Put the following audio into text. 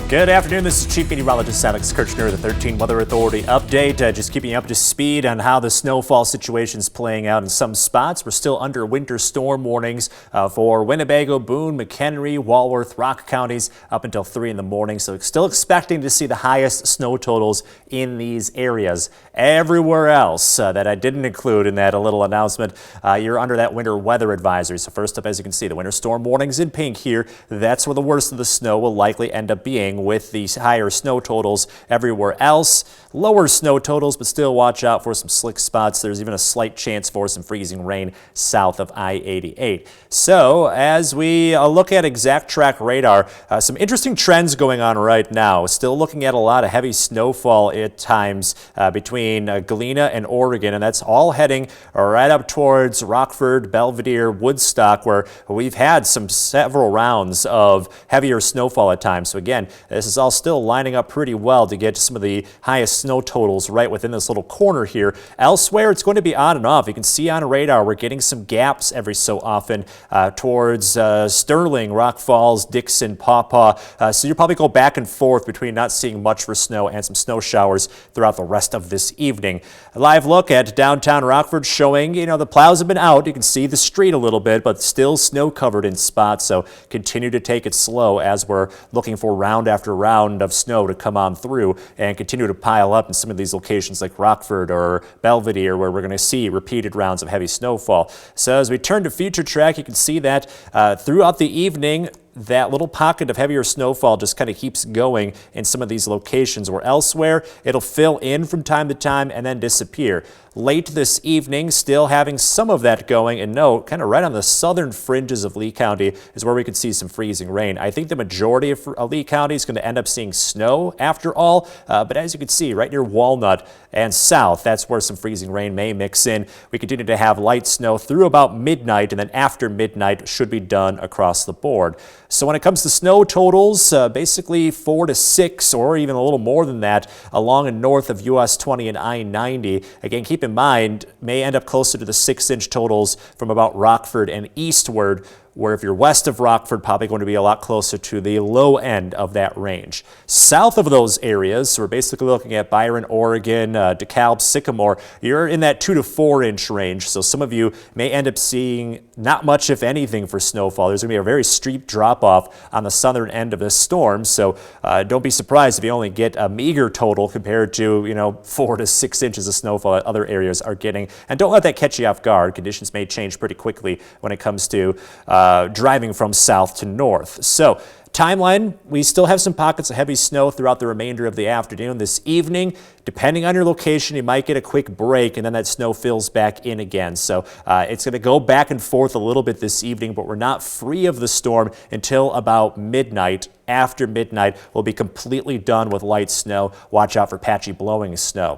Good afternoon. This is Chief Meteorologist Alex Kirchner, the 13 Weather Authority update. Just keeping you up to speed on how the snowfall situation is playing out in some spots. We're still under winter storm warnings for Winnebago, Boone, McHenry, Walworth, Rock counties up until 3 in the morning. So still expecting to see the highest snow totals in these areas. Everywhere else that I didn't include in that little announcement, you're under that winter weather advisory. So first up, as you can see, the winter storm warnings in pink here. That's where the worst of the snow will likely end up being, with these higher snow totals everywhere else. Lower snow totals, but still watch out for some slick spots. There's even a slight chance for some freezing rain south of I-88. So as we look at exact track radar, some interesting trends going on right now. Still looking at a lot of heavy snowfall at times between Galena and Oregon, and that's all heading right up towards Rockford, Belvedere, Woodstock, where we've had several rounds of heavier snowfall at times. So again, this is all still lining up pretty well to get some of the highest snow totals right within this little corner here. Elsewhere, it's going to be on and off. You can see on radar, we're getting some gaps every so often towards Sterling, Rock Falls, Dixon, Pawpaw. So you'll probably go back and forth between not seeing much for snow and some snow showers throughout the rest of this evening. A live look at downtown Rockford showing, the plows have been out. You can see the street a little bit, but still snow covered in spots. So continue to take it slow as we're looking for round after round of snow to come on through and continue to pile up in some of these locations like Rockford or Belvedere, where we're going to see repeated rounds of heavy snowfall. So as we turn to future track, you can see that throughout the evening, that little pocket of heavier snowfall just kind of keeps going in some of these locations, where elsewhere it'll fill in from time to time and then disappear. Late this evening, still having some of that going, and note, kind of right on the southern fringes of Lee County is where we could see some freezing rain. I think the majority of Lee County is going to end up seeing snow after all, but as you can see, right near Walnut and south, that's where some freezing rain may mix in. We continue to have light snow through about midnight, and then after midnight should be done across the board. So when it comes to snow totals, basically 4 to 6 or even a little more than that along and north of US 20 and I-90. Again, keep in mind, may end up closer to the 6-inch totals from about Rockford and eastward, where if you're west of Rockford, probably going to be a lot closer to the low end of that range. South of those areas, so we're basically looking at Byron, Oregon, DeKalb, Sycamore, you're in that 2 to 4-inch range. So some of you may end up seeing not much, if anything, for snowfall. There's going to be a very steep drop-off on the southern end of this storm. So don't be surprised if you only get a meager total compared to, 4 to 6 inches of snowfall that other areas are getting. And don't let that catch you off guard. Conditions may change pretty quickly when it comes to driving from south to north. So timeline, we still have some pockets of heavy snow throughout the remainder of the afternoon. This evening, depending on your location, you might get a quick break and then that snow fills back in again. So it's going to go back and forth a little bit this evening, but we're not free of the storm until about midnight. After midnight, we'll be completely done with light snow. Watch out for patchy blowing snow.